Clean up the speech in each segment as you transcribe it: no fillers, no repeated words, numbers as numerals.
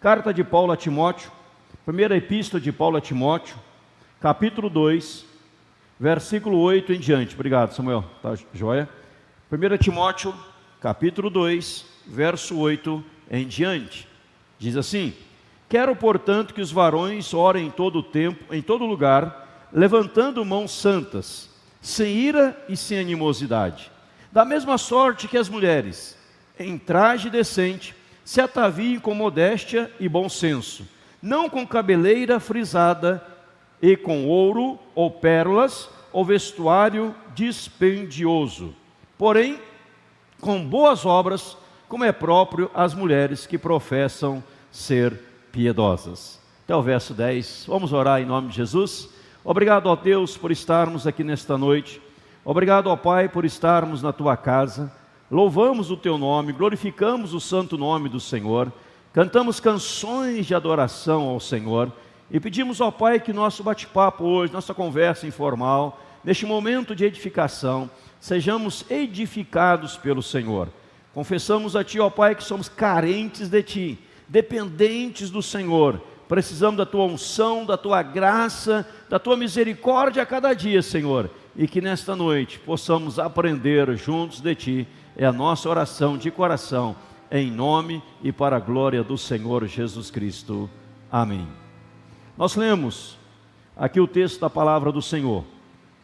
Carta de Paulo a Timóteo, primeira epístola de Paulo a Timóteo, capítulo 2, versículo 8 em diante. Obrigado, Samuel. Tá joia? 1 Timóteo, capítulo 2, verso 8 em diante. Diz assim: quero, portanto, que os varões orem em todo tempo, em todo lugar, levantando mãos santas, sem ira e sem animosidade. Da mesma sorte que as mulheres, em traje decente, se ataviem com modéstia e bom senso, não com cabeleira frisada e com ouro ou pérolas ou vestuário dispendioso, porém com boas obras, como é próprio às mulheres que professam ser piedosas. Até o verso 10, vamos orar em nome de Jesus. Obrigado, ó Deus, por estarmos aqui nesta noite. Obrigado, ó Pai, por estarmos na Tua casa. Louvamos o Teu nome, glorificamos o santo nome do Senhor, cantamos canções de adoração ao Senhor e pedimos ao Pai que nosso bate-papo hoje, nossa conversa informal, neste momento de edificação, sejamos edificados pelo Senhor. Confessamos a Ti, ó Pai, que somos carentes de Ti, dependentes do Senhor, precisamos da Tua unção, da Tua graça, da Tua misericórdia a cada dia, Senhor, e que nesta noite possamos aprender juntos de Ti. É a nossa oração de coração, em nome e para a glória do Senhor Jesus Cristo. Amém. Nós lemos aqui o texto da palavra do Senhor,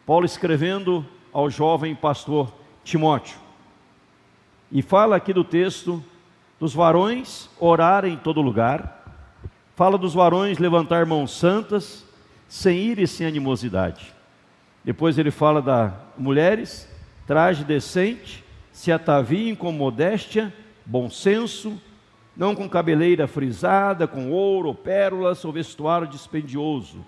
Paulo escrevendo ao jovem pastor Timóteo, e fala aqui do texto dos varões orarem em todo lugar, fala dos varões levantar mãos santas, sem ira e sem animosidade. Depois ele fala das mulheres, traje decente, se ataviem com modéstia, bom senso, não com cabeleira frisada, com ouro ou pérolas ou vestuário dispendioso,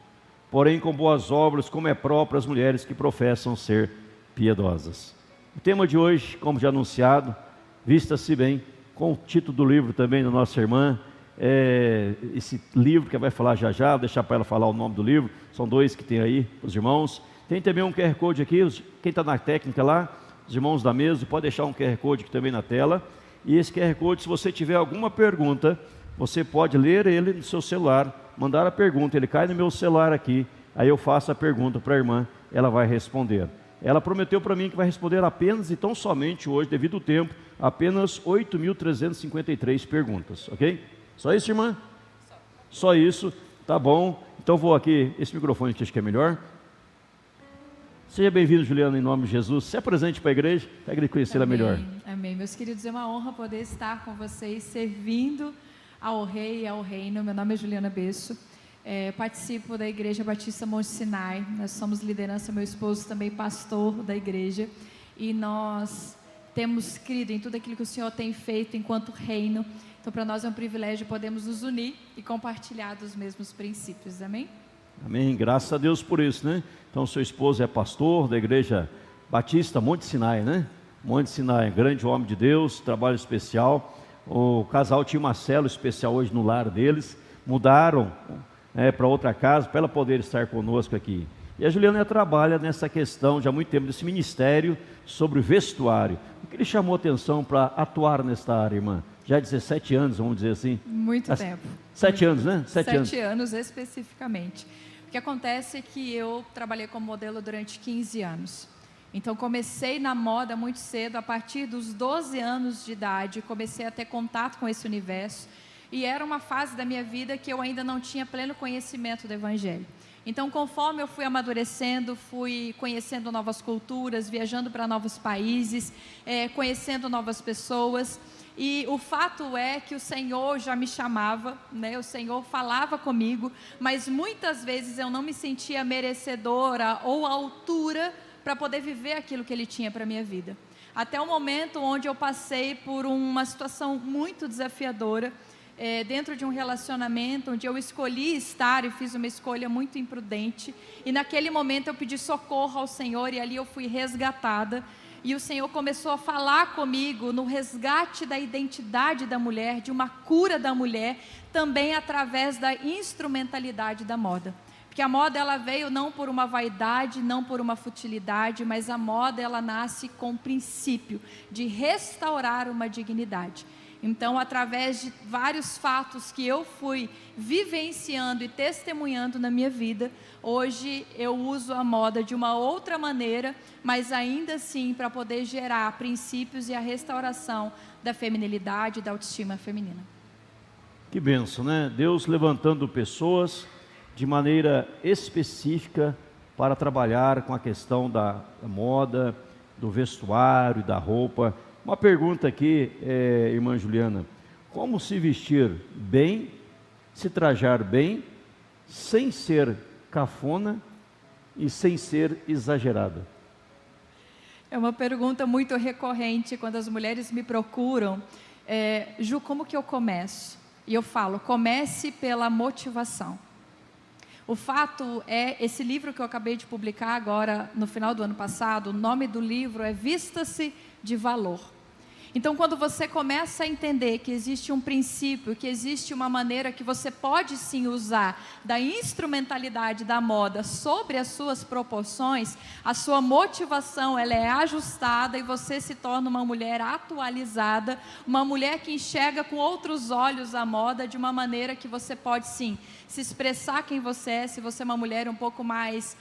porém com boas obras, como é próprio às mulheres que professam ser piedosas. O tema de hoje, como já anunciado, vista-se bem, com o título do livro também da nossa irmã, esse livro que vai falar já já, vou deixar para ela falar o nome do livro, são dois que tem aí, os irmãos. Tem também um QR Code aqui, quem está na técnica lá, os irmãos da mesa, pode deixar um QR Code aqui também na tela. E esse QR Code, se você tiver alguma pergunta, você pode ler ele no seu celular, mandar a pergunta, ele cai no meu celular aqui, aí eu faço a pergunta para a irmã, ela vai responder. Ela prometeu para mim que vai responder apenas e tão somente hoje, devido ao tempo, apenas 8.353 perguntas, ok? Só isso, irmã? Só isso, tá bom. Então vou aqui, esse microfone aqui acho que é melhor. Seja bem-vindo, Juliana, em nome de Jesus. Se apresente para a igreja, para a igreja conhecê-la melhor. Amém. Meus queridos, é uma honra poder estar com vocês, servindo ao Rei e ao Reino. Meu nome é Juliana Besso, participo da Igreja Batista Monte Sinai. Nós somos liderança, meu esposo também pastor da igreja. E nós temos crido em tudo aquilo que o Senhor tem feito enquanto reino. Então, para nós é um privilégio podermos nos unir e compartilhar dos mesmos princípios. Amém? Amém, graças a Deus por isso, né? Então, seu esposo é pastor da Igreja Batista Monte Sinai, né? Monte Sinai, grande homem de Deus, trabalho especial. O casal tinha uma célula especial hoje no lar deles, mudaram para outra casa, para ela poder estar conosco aqui. E a Juliana trabalha nessa questão já há muito tempo, desse ministério sobre vestuário. O que lhe chamou a atenção para atuar nesta área, irmã? Já há 17 anos, vamos dizer assim. Muito tempo. 7 anos, né? 7 anos especificamente. O que acontece é que eu trabalhei como modelo durante 15 anos. Então comecei na moda muito cedo, a partir dos 12 anos de idade, comecei a ter contato com esse universo. E era uma fase da minha vida que eu ainda não tinha pleno conhecimento do Evangelho. Então, conforme eu fui amadurecendo, fui conhecendo novas culturas, viajando para novos países, conhecendo novas pessoas. E o fato é que o Senhor já me chamava, né? O Senhor falava comigo, mas muitas vezes eu não me sentia merecedora ou à altura para poder viver aquilo que Ele tinha para a minha vida. Até o momento onde eu passei por uma situação muito desafiadora, dentro de um relacionamento onde eu escolhi estar e fiz uma escolha muito imprudente. E naquele momento eu pedi socorro ao Senhor e ali eu fui resgatada. E o Senhor começou a falar comigo no resgate da identidade da mulher, de uma cura da mulher, também através da instrumentalidade da moda. Porque a moda ela veio não por uma vaidade, não por uma futilidade, mas a moda ela nasce com o princípio de restaurar uma dignidade. Então, através de vários fatos que eu fui vivenciando e testemunhando na minha vida, hoje eu uso a moda de uma outra maneira, mas ainda assim para poder gerar princípios e a restauração da feminilidade e da autoestima feminina. Que bênção, né? Deus levantando pessoas de maneira específica para trabalhar com a questão da moda, do vestuário, da roupa. Uma pergunta aqui, irmã Juliana: como se vestir bem, se trajar bem, sem ser cafona e sem ser exagerada? É uma pergunta muito recorrente quando as mulheres me procuram. Ju, como que eu começo? E eu falo, comece pela motivação. O fato é, esse livro que eu acabei de publicar agora, no final do ano passado, o nome do livro é Vista-se de Valor. Então, quando você começa a entender que existe um princípio, que existe uma maneira que você pode sim usar da instrumentalidade da moda sobre as suas proporções, a sua motivação ela é ajustada e você se torna uma mulher atualizada, uma mulher que enxerga com outros olhos a moda de uma maneira que você pode sim se expressar quem você é. Se você é uma mulher um pouco mais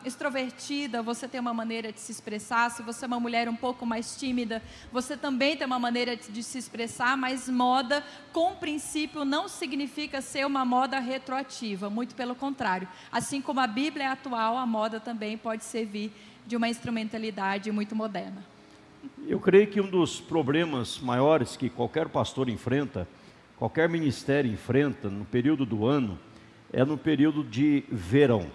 extrovertida, você tem uma maneira de se expressar. Se você é uma mulher um pouco mais tímida, você também tem uma maneira de se expressar. Mas moda com princípio não significa ser uma moda retroativa, muito pelo contrário. Assim como a Bíblia é atual, a moda também pode servir de uma instrumentalidade muito moderna. Eu creio que um dos problemas maiores que qualquer pastor enfrenta, qualquer ministério enfrenta no período do ano, é no período de verão.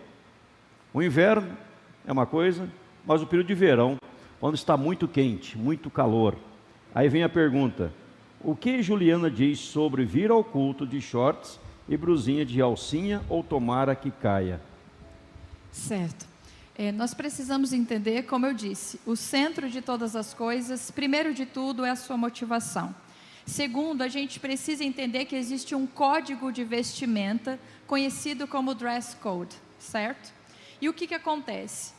O inverno é uma coisa, mas o período de verão, quando está muito quente, muito calor. Aí vem a pergunta: o que Juliana diz sobre vir ao culto de shorts e blusinha de alcinha ou tomara que caia? Certo. Nós precisamos entender, como eu disse, o centro de todas as coisas, primeiro de tudo, é a sua motivação. Segundo, a gente precisa entender que existe um código de vestimenta conhecido como dress code, certo? E o que acontece?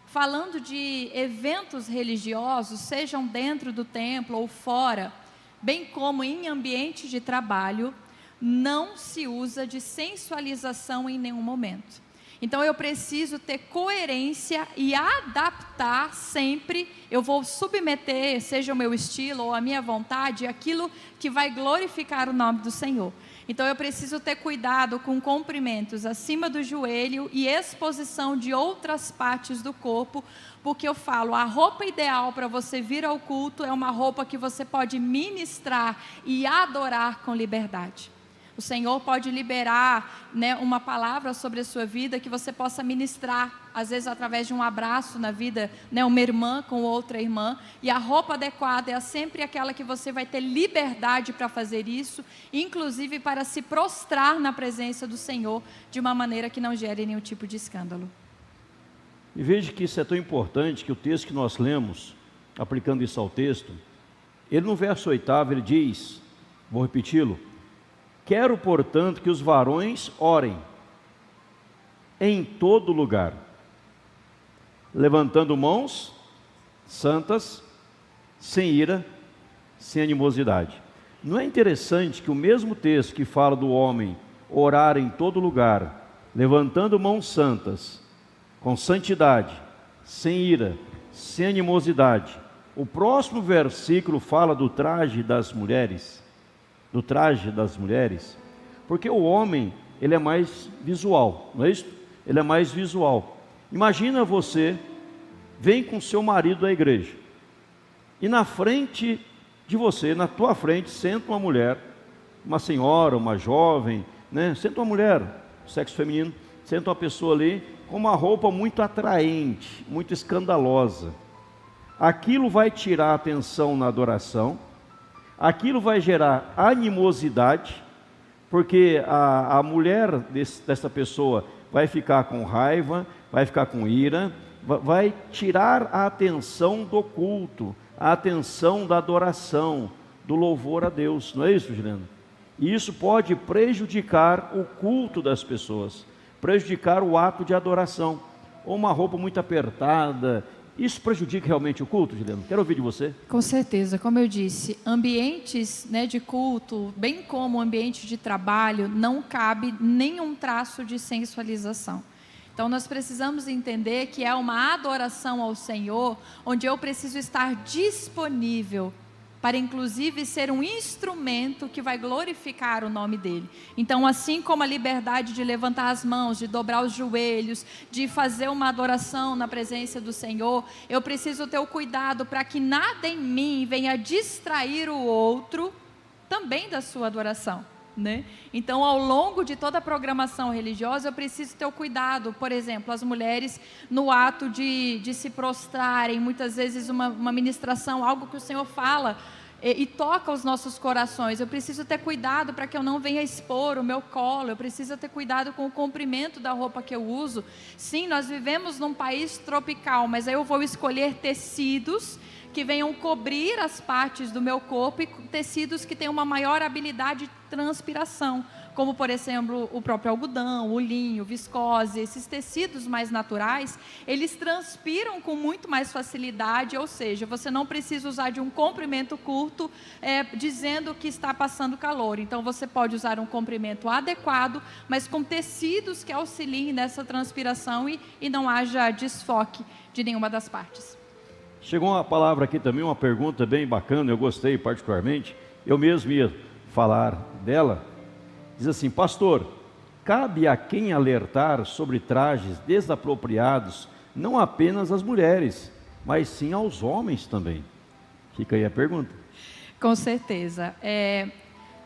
Falando de eventos religiosos, sejam dentro do templo ou fora, bem como em ambiente de trabalho, não se usa de sensualização em nenhum momento. Então eu preciso ter coerência e adaptar sempre. Eu vou submeter, seja o meu estilo ou a minha vontade, aquilo que vai glorificar o nome do Senhor. Então eu preciso ter cuidado com comprimentos acima do joelho e exposição de outras partes do corpo, porque eu falo, a roupa ideal para você vir ao culto é uma roupa que você pode ministrar e adorar com liberdade. O Senhor pode liberar, né, uma palavra sobre a sua vida que você possa ministrar, às vezes através de um abraço na vida, né, uma irmã com outra irmã, e a roupa adequada é sempre aquela que você vai ter liberdade para fazer isso, inclusive para se prostrar na presença do Senhor, de uma maneira que não gere nenhum tipo de escândalo. E veja que isso é tão importante que o texto que nós lemos, aplicando isso ao texto, ele no verso 8º, ele diz, vou repeti-lo: quero, portanto, que os varões orem em todo lugar, levantando mãos santas, sem ira, sem animosidade. Não é interessante que o mesmo texto que fala do homem orar em todo lugar, levantando mãos santas, com santidade, sem ira, sem animosidade, o próximo versículo fala do traje das mulheres, porque o homem, ele é mais visual, não é isso? Ele é mais visual. Imagina você, vem com seu marido à igreja, e na frente de você, na tua frente, senta uma mulher, uma senhora, uma jovem, né? Senta uma mulher, sexo feminino, senta uma pessoa ali, com uma roupa muito atraente, muito escandalosa. Aquilo vai tirar a atenção na adoração, aquilo vai gerar animosidade, porque a mulher dessa pessoa vai ficar com raiva, vai ficar com ira, vai tirar a atenção do culto, a atenção da adoração, do louvor a Deus. Não é isso, Juliana? E isso pode prejudicar o culto das pessoas, prejudicar o ato de adoração. Ou uma roupa muito apertada, Isso prejudica realmente o culto, Juliana? Quero ouvir de você. Com certeza, como eu disse, ambientes, né, de culto, bem como ambiente de trabalho, não cabe nenhum traço de sensualização. Então nós precisamos entender que é uma adoração ao Senhor, onde eu preciso estar disponível para inclusive ser um instrumento que vai glorificar o nome dEle. Então, assim como a liberdade de levantar as mãos, de dobrar os joelhos, de fazer uma adoração na presença do Senhor, eu preciso ter o cuidado para que nada em mim venha distrair o outro também da sua adoração, né? Então, ao longo de toda a programação religiosa, eu preciso ter o cuidado, por exemplo, as mulheres no ato de se prostrarem, muitas vezes uma ministração, algo que o Senhor fala e toca os nossos corações. Eu preciso ter cuidado para que eu não venha expor o meu colo, eu preciso ter cuidado com o comprimento da roupa que eu uso. Sim, nós vivemos num país tropical, mas aí eu vou escolher tecidos que venham cobrir as partes do meu corpo e tecidos que tenham uma maior habilidade de transpiração, como por exemplo o próprio algodão, o linho, viscose. Esses tecidos mais naturais, eles transpiram com muito mais facilidade, ou seja, você não precisa usar de um comprimento curto dizendo que está passando calor. Então você pode usar um comprimento adequado, mas com tecidos que auxiliem nessa transpiração e não haja desfoque de nenhuma das partes. Chegou uma palavra aqui também, uma pergunta bem bacana, eu gostei particularmente, eu mesmo ia falar dela. Diz assim: pastor, cabe a quem alertar sobre trajes desapropriados, não apenas às mulheres, mas sim aos homens também? Fica aí a pergunta. Com certeza.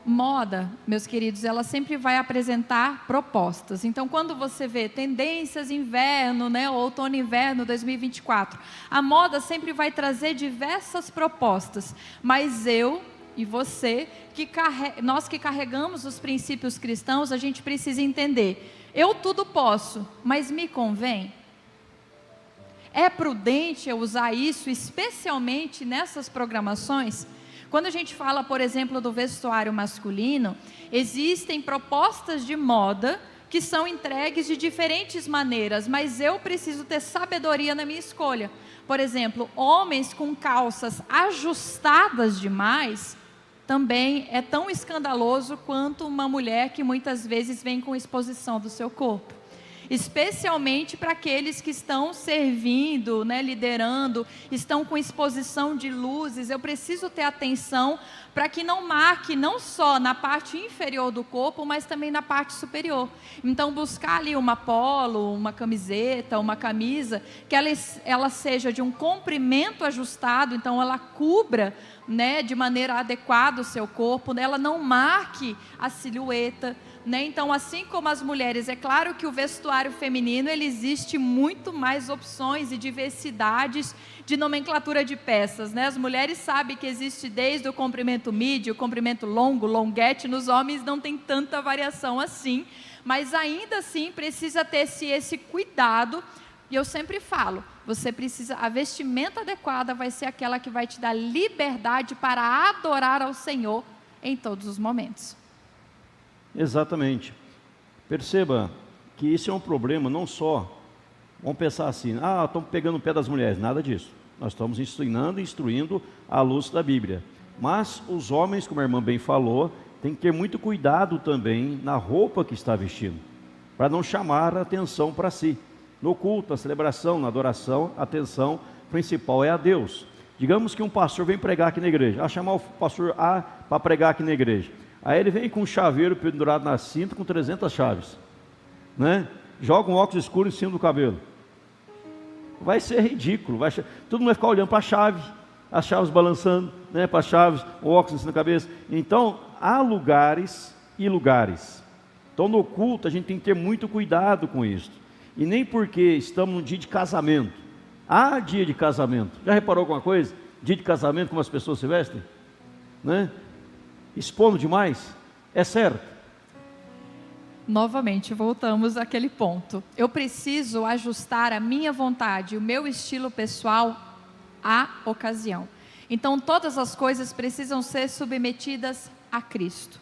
Moda, meus queridos, ela sempre vai apresentar propostas. Então, quando você vê tendências inverno, né, outono e inverno 2024, a moda sempre vai trazer diversas propostas. Mas eu e você, nós que carregamos os princípios cristãos, a gente precisa entender: eu tudo posso, mas me convém? É prudente eu usar isso, especialmente nessas programações? Quando a gente fala, por exemplo, do vestuário masculino, existem propostas de moda que são entregues de diferentes maneiras, mas eu preciso ter sabedoria na minha escolha. Por exemplo, homens com calças ajustadas demais também é tão escandaloso quanto uma mulher que muitas vezes vem com exposição do seu corpo. Especialmente para aqueles que estão servindo, né, liderando, estão com exposição de luzes. Eu preciso ter atenção para que não marque não só na parte inferior do corpo, mas também na parte superior. Então, buscar ali uma polo, uma camiseta, uma camisa, que ela seja de um comprimento ajustado, então ela cubra, né, de maneira adequada o seu corpo, né, ela não marque a silhueta, né? Então, assim como as mulheres, é claro que o vestuário feminino, ele existe muito mais opções e diversidades de nomenclatura de peças, né? As mulheres sabem que existe desde o comprimento midi, o comprimento longo, longuete. Nos homens não tem tanta variação assim, mas ainda assim precisa ter esse cuidado. E eu sempre falo, você precisa, a vestimenta adequada vai ser aquela que vai te dar liberdade para adorar ao Senhor em todos os momentos. Exatamente. Perceba que isso é um problema não só, vamos pensar assim, estamos pegando o pé das mulheres, nada disso. Nós estamos instruindo à luz da Bíblia. Mas os homens, como a irmã bem falou, tem que ter muito cuidado também na roupa que está vestindo, para não chamar a atenção para si. No culto, na celebração, na adoração, a atenção principal é a Deus. Digamos que um pastor vem pregar aqui na igreja, chamar o pastor A para pregar aqui na igreja. Aí ele vem com um chaveiro pendurado na cinta com 300 chaves, né? Joga um óculos escuro em cima do cabelo. Vai ser ridículo, todo mundo vai ficar olhando para a chave, as chaves balançando, né? Para as chaves, o óculos em cima da cabeça. Então, há lugares e lugares. Então, no culto, a gente tem que ter muito cuidado com isso. E nem porque estamos num dia de casamento. Há dia de casamento. Já reparou alguma coisa? Dia de casamento, como as pessoas se vestem? Né? Expondo demais? É certo? Novamente, voltamos àquele ponto. Eu preciso ajustar a minha vontade, o meu estilo pessoal à ocasião. Então, todas as coisas precisam ser submetidas a Cristo.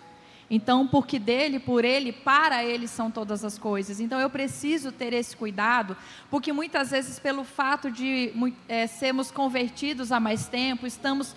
Então, porque dele, por ele, para ele são todas as coisas. Então, eu preciso ter esse cuidado, porque muitas vezes, pelo fato de sermos convertidos há mais tempo, estamos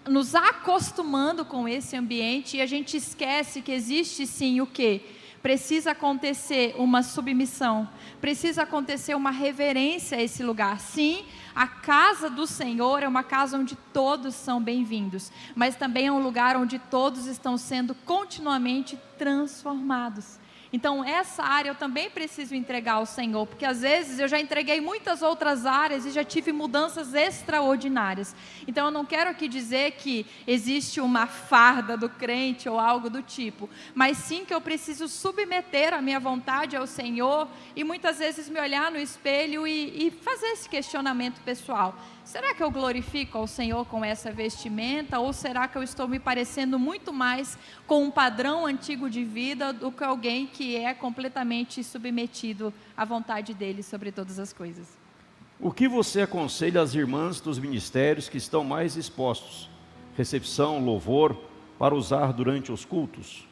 nos acostumando com esse ambiente e a gente esquece que existe sim o quê? Precisa acontecer uma submissão, precisa acontecer uma reverência a esse lugar. Sim, a casa do Senhor é uma casa onde todos são bem-vindos, mas também é um lugar onde todos estão sendo continuamente transformados. Então, essa área eu também preciso entregar ao Senhor, porque às vezes eu já entreguei muitas outras áreas e já tive mudanças extraordinárias. Então, eu não quero aqui dizer que existe uma farda do crente ou algo do tipo, mas sim que eu preciso submeter a minha vontade ao Senhor e muitas vezes me olhar no espelho e fazer esse questionamento pessoal. Será que eu glorifico ao Senhor com essa vestimenta? Ou será que eu estou me parecendo muito mais com um padrão antigo de vida do que alguém que é completamente submetido à vontade dele sobre todas as coisas? O que você aconselha às irmãs dos ministérios que estão mais expostos? Recepção, louvor, para usar durante os cultos?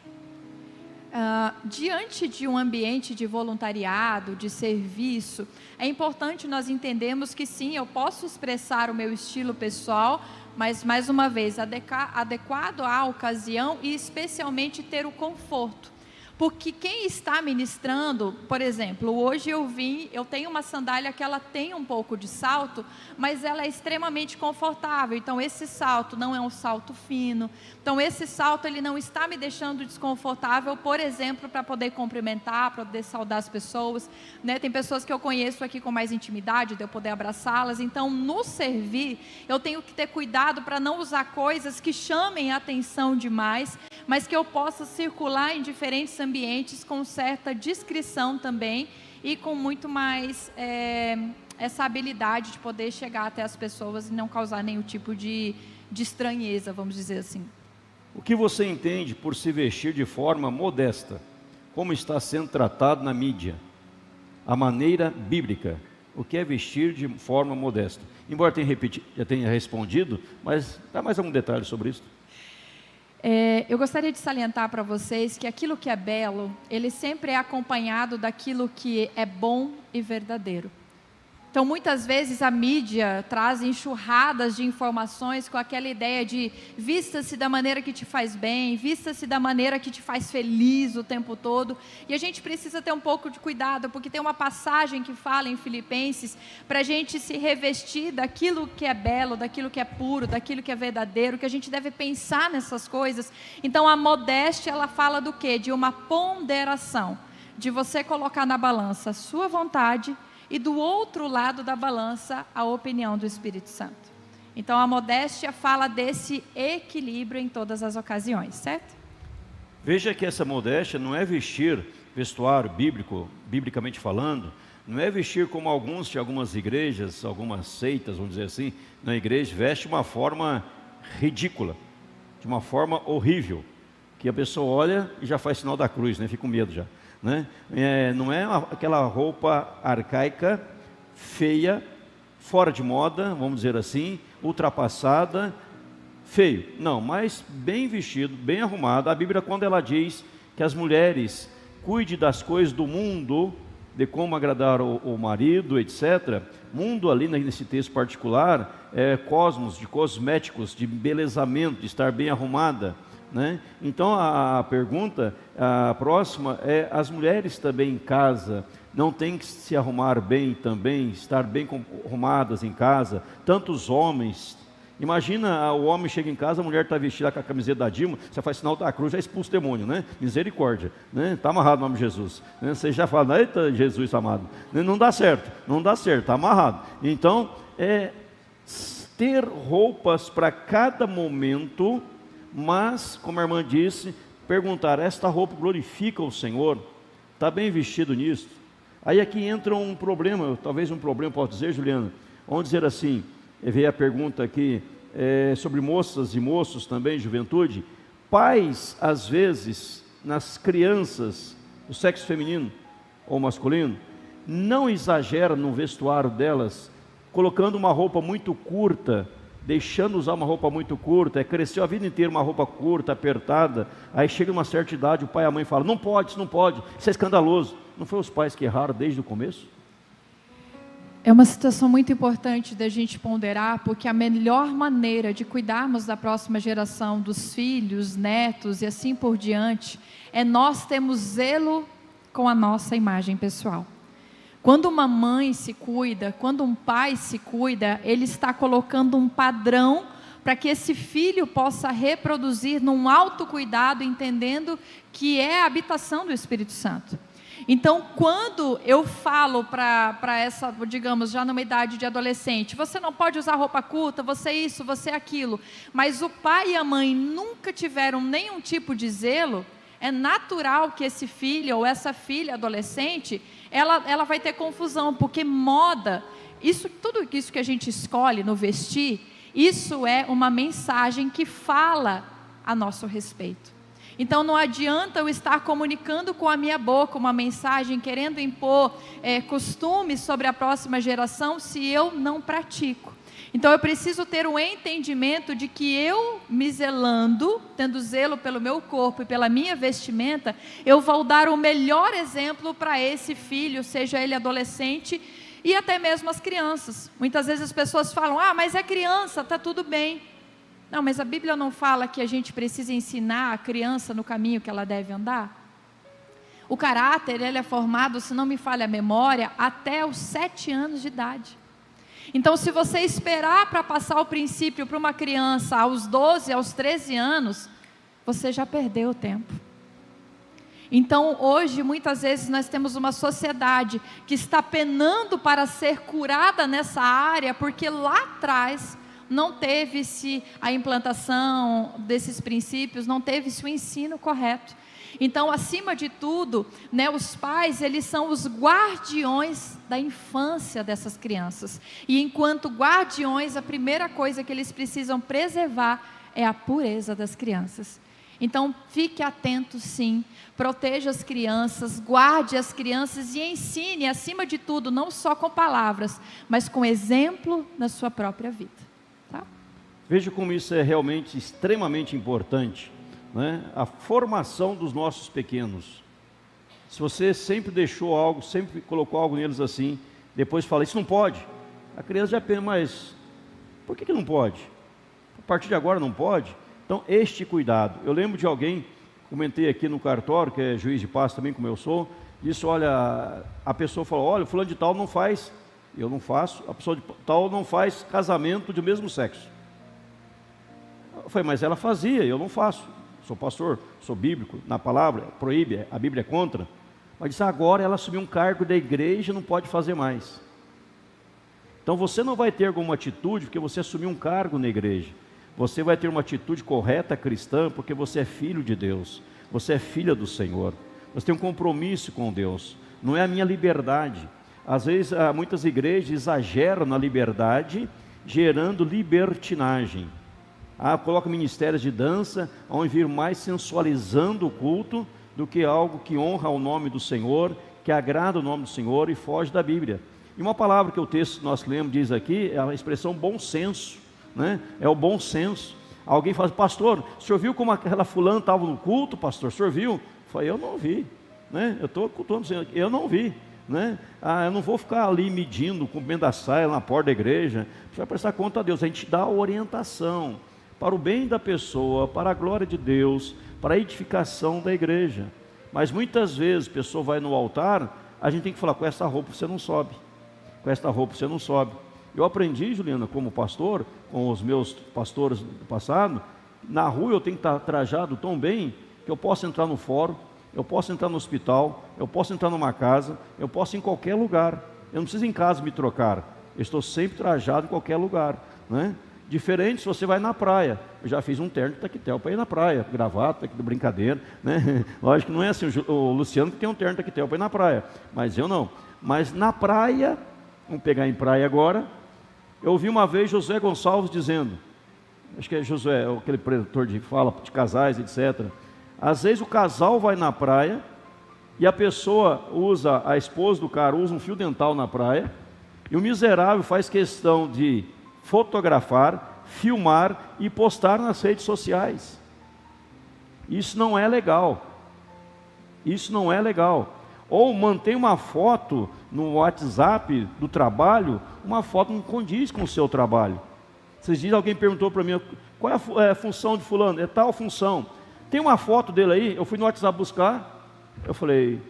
Diante de um ambiente de voluntariado, de serviço, é importante nós entendermos que sim, eu posso expressar o meu estilo pessoal, mas mais uma vez, adequado à ocasião e especialmente ter o conforto. Porque quem está ministrando, por exemplo, hoje eu tenho uma sandália que ela tem um pouco de salto, mas ela é extremamente confortável. Então esse salto não é um salto fino. Então esse salto ele não está me deixando desconfortável, por exemplo, para poder cumprimentar, para poder saudar as pessoas, né? Tem pessoas que eu conheço aqui com mais intimidade, de eu poder abraçá-las. Então no servir, eu tenho que ter cuidado para não usar coisas que chamem a atenção demais, mas que eu possa circular em diferentes ambientes com certa discrição também e com muito mais essa habilidade de poder chegar até as pessoas e não causar nenhum tipo de estranheza, vamos dizer assim. O que você entende por se vestir de forma modesta? Como está sendo tratado na mídia? A maneira bíblica. O que é vestir de forma modesta? Embora já tenha respondido, mas dá mais algum detalhe sobre isso? Eu gostaria de salientar para vocês que aquilo que é belo, ele sempre é acompanhado daquilo que é bom e verdadeiro. Então, muitas vezes a mídia traz enxurradas de informações com aquela ideia de vista-se da maneira que te faz bem, vista-se da maneira que te faz feliz o tempo todo. E a gente precisa ter um pouco de cuidado, porque tem uma passagem que fala em Filipenses para a gente se revestir daquilo que é belo, daquilo que é puro, daquilo que é verdadeiro, que a gente deve pensar nessas coisas. Então, a modéstia, ela fala do quê? De uma ponderação, de você colocar na balança a sua vontade e do outro lado da balança, a opinião do Espírito Santo. Então, a modéstia fala desse equilíbrio em todas as ocasiões, certo? Veja que essa modéstia não é vestir vestuário bíblico, biblicamente falando, não é vestir como alguns de algumas igrejas, algumas seitas, vamos dizer assim, na igreja, veste de uma forma ridícula, de uma forma horrível, que a pessoa olha e já faz sinal da cruz, né? Fica com medo já. Né? Não é aquela roupa arcaica, feia, fora de moda, vamos dizer assim, ultrapassada, feio. Não, mas bem vestido, bem arrumado. A Bíblia, quando ela diz que as mulheres cuidem das coisas do mundo, de como agradar o marido, etc. Mundo ali nesse texto particular é cosmos, de cosméticos, de embelezamento, de estar bem arrumada. Né? Então a pergunta, a próxima é: as mulheres também em casa não têm que se arrumar bem também, estar bem arrumadas em casa? Tantos homens, imagina o homem chega em casa, a mulher está vestida com a camiseta da Dilma, você faz sinal da cruz, já expulsa o demônio, né? Misericórdia, né? Está amarrado o nome de Jesus, né? Você já fala: eita Jesus amado, não dá certo, está amarrado. Então ter roupas para cada momento, mas, como a irmã disse, perguntar: esta roupa glorifica o Senhor? Está bem vestido nisso? Aí aqui entra um problema, talvez um problema, posso dizer, Juliana? Vamos dizer assim, veio a pergunta aqui sobre moças e moços também, juventude. Pais, às vezes, nas crianças, o sexo feminino ou masculino, não exagera no vestuário delas, colocando uma roupa muito curta, deixando usar uma roupa muito curta, cresceu a vida inteira uma roupa curta, apertada, aí chega uma certa idade, o pai e a mãe falam, não pode, isso é escandaloso. Não foi os pais que erraram desde o começo? É uma situação muito importante da gente ponderar, porque a melhor maneira de cuidarmos da próxima geração, dos filhos, netos e assim por diante, é nós termos zelo com a nossa imagem pessoal. Quando uma mãe se cuida, quando um pai se cuida, ele está colocando um padrão para que esse filho possa reproduzir num autocuidado, entendendo que é a habitação do Espírito Santo. Então, quando eu falo para essa, digamos, já numa idade de adolescente, você não pode usar roupa curta, você isso, você aquilo, mas o pai e a mãe nunca tiveram nenhum tipo de zelo, é natural que esse filho ou essa filha adolescente, ela vai ter confusão, porque moda, tudo isso que a gente escolhe no vestir, isso é uma mensagem que fala a nosso respeito. Então não adianta eu estar comunicando com a minha boca uma mensagem, querendo impor costumes sobre a próxima geração, se eu não pratico. Então eu preciso ter um entendimento de que eu me zelando, tendo zelo pelo meu corpo e pela minha vestimenta, eu vou dar o melhor exemplo para esse filho, seja ele adolescente e até mesmo as crianças. Muitas vezes as pessoas falam, mas é criança, está tudo bem. Não, mas a Bíblia não fala que a gente precisa ensinar a criança no caminho que ela deve andar? O caráter, ele é formado, se não me falha a memória, até os 7 anos de idade. Então, se você esperar para passar o princípio para uma criança aos 12, aos 13 anos, você já perdeu o tempo. Então, hoje, muitas vezes, nós temos uma sociedade que está penando para ser curada nessa área, porque lá atrás não teve-se a implantação desses princípios, não teve-se o ensino correto. Então, acima de tudo, os pais, eles são os guardiões da infância dessas crianças. E enquanto guardiões, a primeira coisa que eles precisam preservar é a pureza das crianças. Então, fique atento sim, proteja as crianças, guarde as crianças e ensine, acima de tudo, não só com palavras, mas com exemplo na sua própria vida. Veja como isso é realmente extremamente importante, né? A formação dos nossos pequenos. Se você sempre deixou algo, sempre colocou algo neles assim, depois fala, isso não pode, a criança já pensa, mas por que não pode? A partir de agora não pode? Então, este cuidado. Eu lembro de alguém, comentei aqui no cartório, que é juiz de paz também, como eu sou, disse, olha, a pessoa falou, olha, o fulano de tal não faz, eu não faço, a pessoa de tal não faz casamento do mesmo sexo. Eu falei, mas ela fazia, eu não faço. Sou pastor, sou bíblico, na palavra, proíbe, a Bíblia é contra. Mas disse, agora ela assumiu um cargo da igreja e não pode fazer mais. Então você não vai ter alguma atitude porque você assumiu um cargo na igreja. Você vai ter uma atitude correta cristã porque você é filho de Deus. Você é filha do Senhor. Você tem um compromisso com Deus. Não é a minha liberdade. Às vezes, muitas igrejas exageram na liberdade, gerando libertinagem. Coloca ministérios de dança, onde vir mais sensualizando o culto do que algo que honra o nome do Senhor, que agrada o nome do Senhor e foge da Bíblia. E uma palavra que o texto que nós lemos diz aqui, é a expressão bom senso, né? É o bom senso. Alguém fala, pastor, o senhor viu como aquela fulana estava no culto, pastor? O senhor viu? Eu falei, eu não vi, né? Eu estou cultuando o Senhor, eu não vi, né? Eu não vou ficar ali medindo, comendo a saia na porta da igreja. Você vai prestar conta a Deus, a gente dá orientação para o bem da pessoa, para a glória de Deus, para a edificação da igreja. Mas muitas vezes a pessoa vai no altar, a gente tem que falar, com essa roupa você não sobe, com essa roupa você não sobe. Eu aprendi, Juliana, como pastor, com os meus pastores do passado, na rua eu tenho que estar trajado tão bem, que eu posso entrar no fórum, eu posso entrar no hospital, eu posso entrar numa casa, eu posso ir em qualquer lugar, eu não preciso em casa me trocar, eu estou sempre trajado em qualquer lugar, né? Diferente se você vai na praia. Eu já fiz um terno de taquetel para ir na praia, gravata, brincadeira, né? Lógico que não é assim, o Luciano que tem um terno de taquetel para ir na praia, mas eu não. Mas na praia, vamos pegar em praia agora, eu ouvi uma vez José Gonçalves dizendo, acho que é Josué, aquele pregador de fala de casais, etc. Às vezes o casal vai na praia e a pessoa usa, a esposa do cara usa um fio dental na praia, e o miserável faz questão de fotografar, filmar e postar nas redes sociais. Isso não é legal. Isso não é legal. Ou mantém uma foto no WhatsApp do trabalho, uma foto não condiz com o seu trabalho. Esses dias alguém perguntou para mim, qual é a função de fulano? É tal função. Tem uma foto dele aí, eu fui no WhatsApp buscar, eu falei,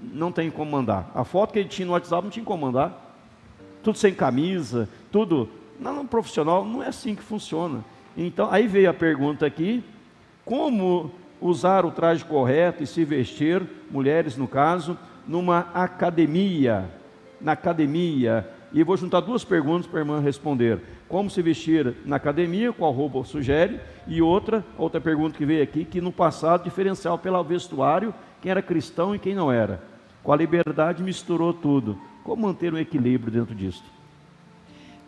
não tem como mandar. A foto que ele tinha no WhatsApp não tinha como mandar. Tudo sem camisa, tudo. Não, profissional, não é assim que funciona. Então, aí veio a pergunta aqui, como usar o traje correto e se vestir, mulheres no caso, numa academia, na academia. E eu vou juntar duas perguntas para a irmã responder. Como se vestir na academia, qual roupa sugere? E outra pergunta que veio aqui, que no passado diferenciava pelo vestuário quem era cristão e quem não era. Com a liberdade misturou tudo. Como manter um equilíbrio dentro disso?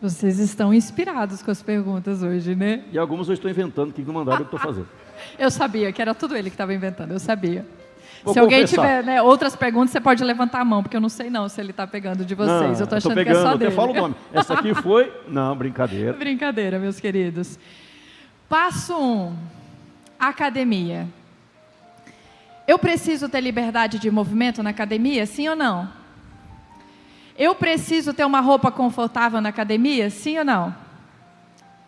Vocês estão inspirados com as perguntas hoje, né? E algumas eu estou inventando, que não mandaram, eu estou fazendo. Eu sabia que era tudo ele que estava inventando, eu sabia. Vou se alguém confessar. tiver outras perguntas, você pode levantar a mão, porque eu não sei não se ele está pegando de vocês. Não, eu estou achando pegando, que é só até dele. falo o nome. Essa aqui foi... Não, brincadeira. Brincadeira, meus queridos. Passo 1. Academia. Eu preciso ter liberdade de movimento na academia, sim ou não? Eu preciso ter uma roupa confortável na academia, sim ou não?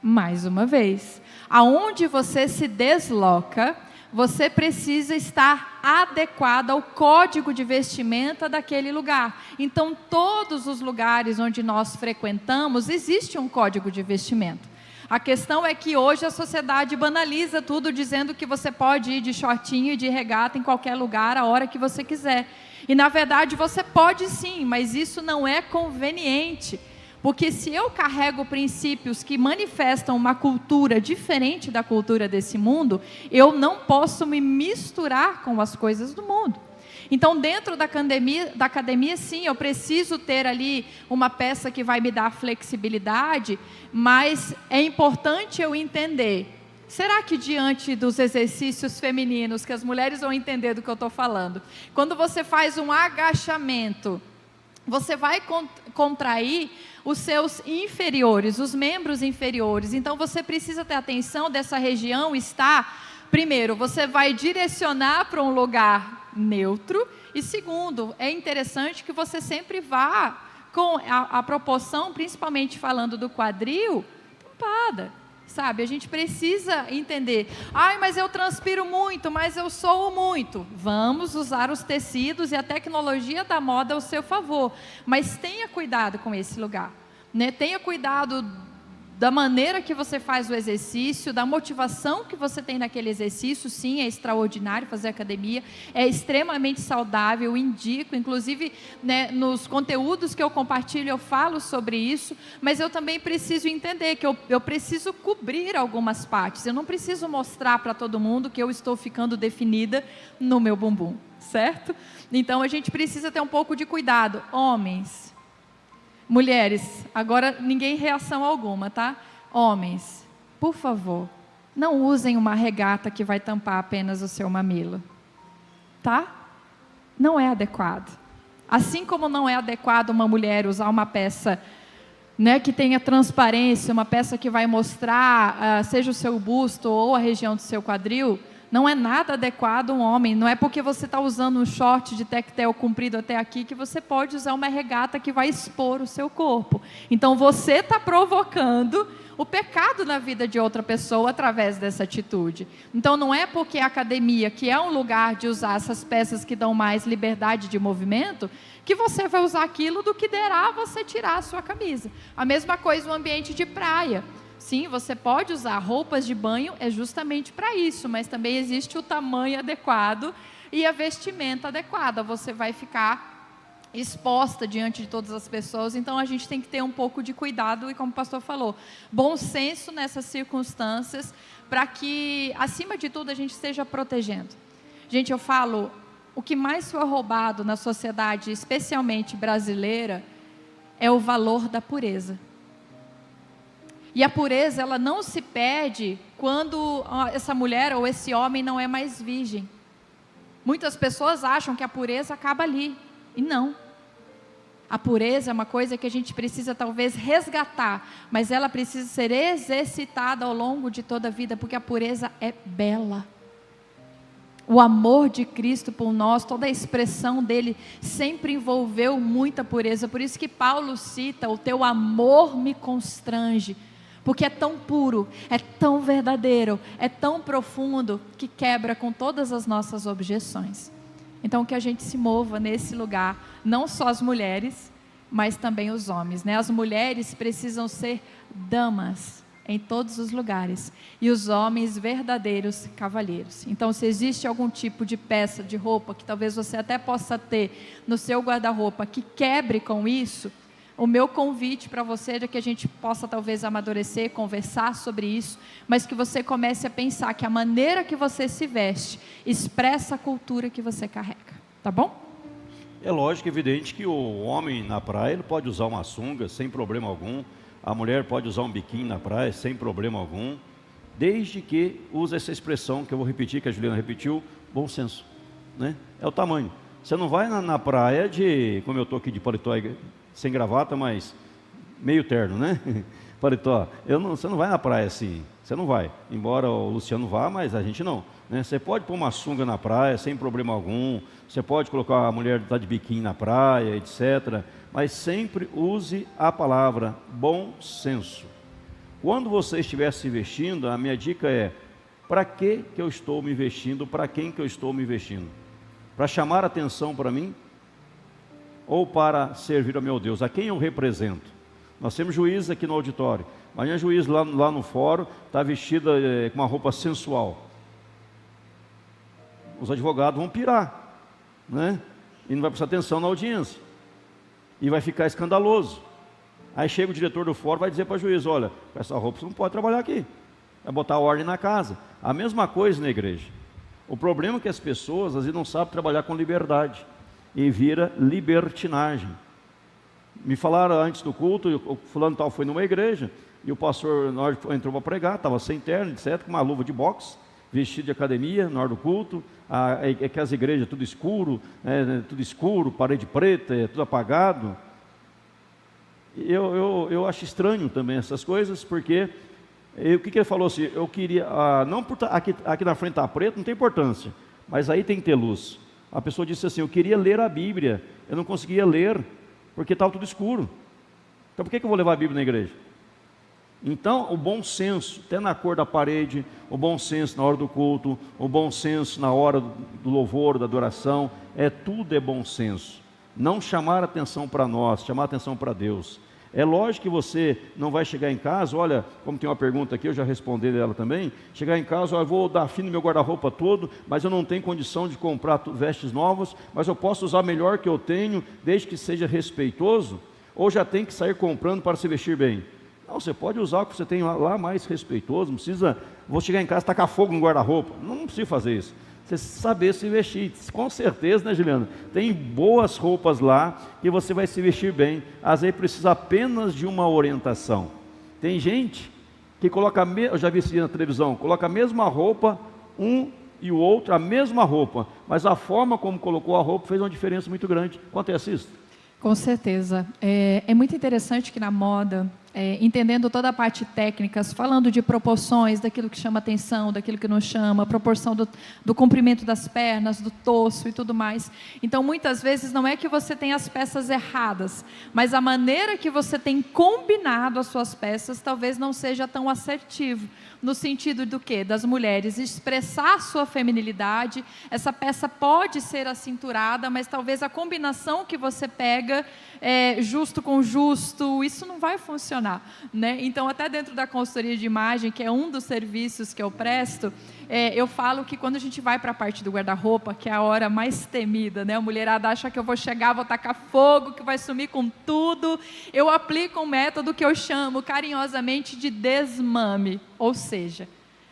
Mais uma vez, aonde você se desloca, você precisa estar adequado ao código de vestimenta daquele lugar. Então, todos os lugares onde nós frequentamos, existe um código de vestimento. A questão é que hoje a sociedade banaliza tudo, dizendo que você pode ir de shortinho e de regata em qualquer lugar, a hora que você quiser. E, na verdade, você pode sim, mas isso não é conveniente. Porque se eu carrego princípios que manifestam uma cultura diferente da cultura desse mundo, eu não posso me misturar com as coisas do mundo. Então, dentro da academia, sim, eu preciso ter ali uma peça que vai me dar flexibilidade, mas é importante eu entender, será que diante dos exercícios femininos, que as mulheres vão entender do que eu estou falando, quando você faz um agachamento, você vai contrair os seus inferiores, os membros inferiores. Então, você precisa ter atenção dessa região estar, primeiro, você vai direcionar para um lugar neutro, e segundo, é interessante que você sempre vá com a proporção, principalmente falando do quadril, tampada. Sabe, a gente precisa entender, mas eu transpiro muito, mas eu soo muito. Vamos usar os tecidos e a tecnologia da moda ao seu favor, mas tenha cuidado com esse lugar, né? Tenha cuidado da maneira que você faz o exercício, da motivação que você tem naquele exercício. Sim, é extraordinário fazer academia, é extremamente saudável, eu indico, inclusive, né, nos conteúdos que eu compartilho, eu falo sobre isso, mas eu também preciso entender que eu preciso cobrir algumas partes, eu não preciso mostrar para todo mundo que eu estou ficando definida no meu bumbum, certo? Então, a gente precisa ter um pouco de cuidado. Homens, mulheres, agora ninguém reação alguma, tá? Homens, por favor, não usem uma regata que vai tampar apenas o seu mamilo, tá? Não é adequado. Assim como não é adequado uma mulher usar uma peça, né, que tenha transparência, uma peça que vai mostrar, seja o seu busto ou a região do seu quadril, não é nada adequado um homem. Não é porque você está usando um short de tectel comprido até aqui que você pode usar uma regata que vai expor o seu corpo. Então, você está provocando o pecado na vida de outra pessoa através dessa atitude. Então, não é porque a academia, que é um lugar de usar essas peças que dão mais liberdade de movimento, que você vai usar aquilo do que derá você tirar a sua camisa. A mesma coisa no ambiente de praia. Sim, você pode usar roupas de banho, é justamente para isso, mas também existe o tamanho adequado e a vestimenta adequada. Você vai ficar exposta diante de todas as pessoas, então a gente tem que ter um pouco de cuidado e, como o pastor falou, bom senso nessas circunstâncias, para que, acima de tudo, a gente esteja protegendo. Gente, eu falo, o que mais foi roubado na sociedade, especialmente brasileira, é o valor da pureza. E a pureza, ela não se perde quando essa mulher ou esse homem não é mais virgem. Muitas pessoas acham que a pureza acaba ali, e não. A pureza é uma coisa que a gente precisa talvez resgatar, mas ela precisa ser exercitada ao longo de toda a vida, porque a pureza é bela. O amor de Cristo por nós, toda a expressão dele sempre envolveu muita pureza. Por isso que Paulo cita: o teu amor me constrange, porque é tão puro, é tão verdadeiro, é tão profundo, que quebra com todas as nossas objeções. Então que a gente se mova nesse lugar, não só as mulheres, mas também os homens, né? As mulheres precisam ser damas em todos os lugares, e os homens verdadeiros cavalheiros. Então, se existe algum tipo de peça de roupa, que talvez você até possa ter no seu guarda-roupa, que quebre com isso, o meu convite para você é que a gente possa talvez amadurecer, conversar sobre isso, mas que você comece a pensar que a maneira que você se veste expressa a cultura que você carrega, tá bom? É lógico, evidente que o homem na praia ele pode usar uma sunga sem problema algum, a mulher pode usar um biquíni na praia sem problema algum, desde que use essa expressão que eu vou repetir, que a Juliana repetiu, bom senso, né? É o tamanho. Você não vai na praia de, como eu estou aqui de paletó, sem gravata, mas meio terno, né? Paletó. Você não vai na praia assim, você não vai. Embora o Luciano vá, mas a gente não, né? Você pode pôr uma sunga na praia sem problema algum, você pode colocar a mulher que está de biquíni na praia, etc. Mas sempre use a palavra bom senso. Quando você estiver se vestindo, a minha dica é: para que eu estou me vestindo, para quem que eu estou me vestindo? Para chamar atenção para mim? Ou para servir ao meu Deus? A quem eu represento? Nós temos juízes aqui no auditório, mas a juiz lá no fórum está vestida com uma roupa sensual. Os advogados vão pirar, né? E não vai prestar atenção na audiência, e vai ficar escandaloso. Aí chega o diretor do fórum, vai dizer para o juiz: olha, com essa roupa você não pode trabalhar aqui, vai botar ordem na casa. A mesma coisa na igreja. O problema é que as pessoas às vezes não sabem trabalhar com liberdade, e vira libertinagem. Me falaram antes do culto, o fulano tal foi numa igreja, e o pastor entrou para pregar, estava sem terno, etc., com uma luva de boxe, vestido de academia, na hora do culto. É que as igrejas tudo escuro, parede preta, tudo apagado. Eu acho estranho também essas coisas, porque o que ele falou assim: eu queria, não por aqui na frente está preto, não tem importância, mas aí tem que ter luz. A pessoa disse assim: eu queria ler a Bíblia, eu não conseguia ler, porque estava tudo escuro. Então por que eu vou levar a Bíblia na igreja? Então o bom senso, até na cor da parede, o bom senso na hora do culto, o bom senso na hora do louvor, da adoração, tudo é bom senso. Não chamar atenção para nós, chamar atenção para Deus. É lógico que você não vai chegar em casa, olha, como tem uma pergunta aqui, eu já respondi dela também, chegar em casa: eu vou dar fim no meu guarda-roupa todo, mas eu não tenho condição de comprar vestes novas, mas eu posso usar melhor que eu tenho, desde que seja respeitoso, ou já tem que sair comprando para se vestir bem? Não, você pode usar o que você tem lá mais respeitoso, não precisa, vou chegar em casa e tacar fogo no guarda-roupa, não precisa fazer isso. Você saber se vestir, com certeza, né, Juliana? Tem boas roupas lá que você vai se vestir bem. Às vezes precisa apenas de uma orientação. Tem gente que coloca, eu já vi isso na televisão, coloca a mesma roupa, um e o outro, a mesma roupa, mas a forma como colocou a roupa fez uma diferença muito grande. Acontece isso? Com certeza. É muito interessante que na moda, entendendo toda a parte técnica, falando de proporções, daquilo que chama atenção, daquilo que não chama, proporção do comprimento das pernas, do torso e tudo mais. Então, muitas vezes, não é que você tem as peças erradas, mas a maneira que você tem combinado as suas peças talvez não seja tão assertivo. No sentido do quê? Das mulheres expressar sua feminilidade. Essa peça pode ser acinturada, mas talvez a combinação que você pega, justo com justo, isso não vai funcionar, né? Então, até dentro da consultoria de imagem, que é um dos serviços que eu presto, eu falo que quando a gente vai para a parte do guarda-roupa, que é a hora mais temida, né? A mulherada acha que eu vou chegar, vou tacar fogo, que vai sumir com tudo. Eu aplico um método que eu chamo carinhosamente de desmame, ou seja,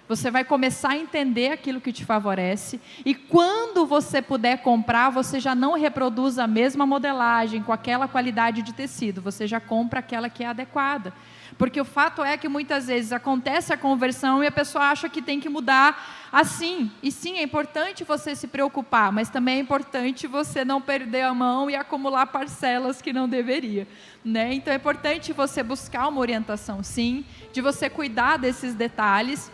você vai começar a entender aquilo que te favorece, e quando você puder comprar, você já não reproduz a mesma modelagem, com aquela qualidade de tecido, você já compra aquela que é adequada. Porque o fato é que muitas vezes acontece a conversão e a pessoa acha que tem que mudar assim. E sim, é importante você se preocupar, mas também é importante você não perder a mão e acumular parcelas que não deveria, né? Então é importante você buscar uma orientação, sim, de você cuidar desses detalhes,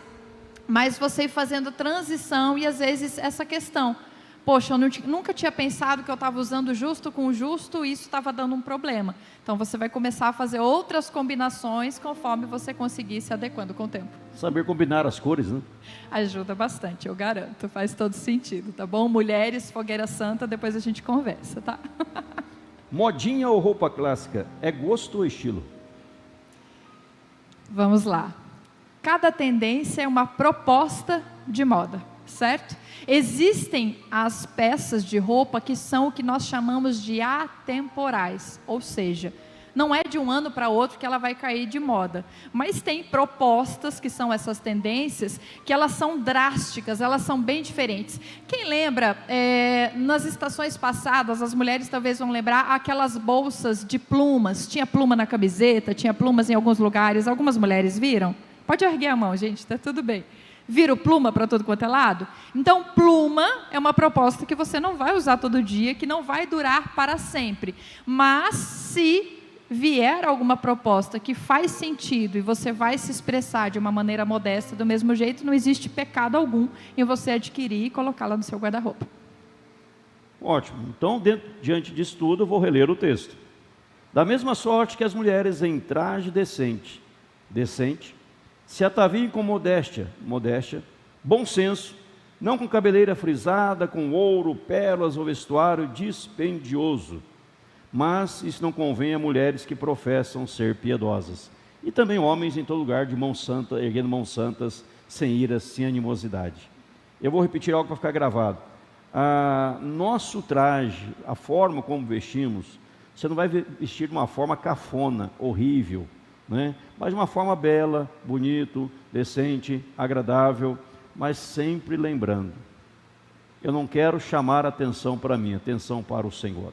mas você ir fazendo transição e às vezes essa questão, poxa, eu nunca tinha pensado que eu estava usando justo com justo e isso estava dando um problema. Então você vai começar a fazer outras combinações conforme você conseguir se adequando com o tempo. Saber combinar as cores, né? Ajuda bastante, eu garanto, faz todo sentido, tá bom? Mulheres, fogueira santa, depois a gente conversa, tá? Modinha ou roupa clássica? É gosto ou estilo? Vamos lá. Cada tendência é uma proposta de moda, certo? Existem as peças de roupa que são o que nós chamamos de atemporais, ou seja, não é de um ano para outro que ela vai cair de moda, mas tem propostas que são essas tendências, que elas são drásticas, elas são bem diferentes. Quem lembra, nas estações passadas, as mulheres talvez vão lembrar aquelas bolsas de plumas, tinha pluma na camiseta, tinha plumas em alguns lugares, algumas mulheres viram? Pode erguer a mão, gente, está tudo bem. Viram pluma para todo quanto é lado? Então, pluma é uma proposta que você não vai usar todo dia, que não vai durar para sempre. Mas, se vier alguma proposta que faz sentido e você vai se expressar de uma maneira modesta, do mesmo jeito, não existe pecado algum em você adquirir e colocá-la no seu guarda-roupa. Ótimo. Então, diante disso tudo, eu vou reler o texto. Da mesma sorte que as mulheres em traje decente, se ataviem com modéstia, bom senso, não com cabeleira frisada, com ouro, pérolas ou vestuário dispendioso. Mas isso não convém a mulheres que professam ser piedosas. E também homens em todo lugar de mão santa, erguendo mãos santas, sem ira, sem animosidade. Eu vou repetir algo para ficar gravado. Nosso traje, a forma como vestimos, você não vai vestir de uma forma cafona, horrível, né? Mas de uma forma bela, bonito, decente, agradável, mas sempre lembrando, eu não quero chamar atenção para mim, atenção para o Senhor.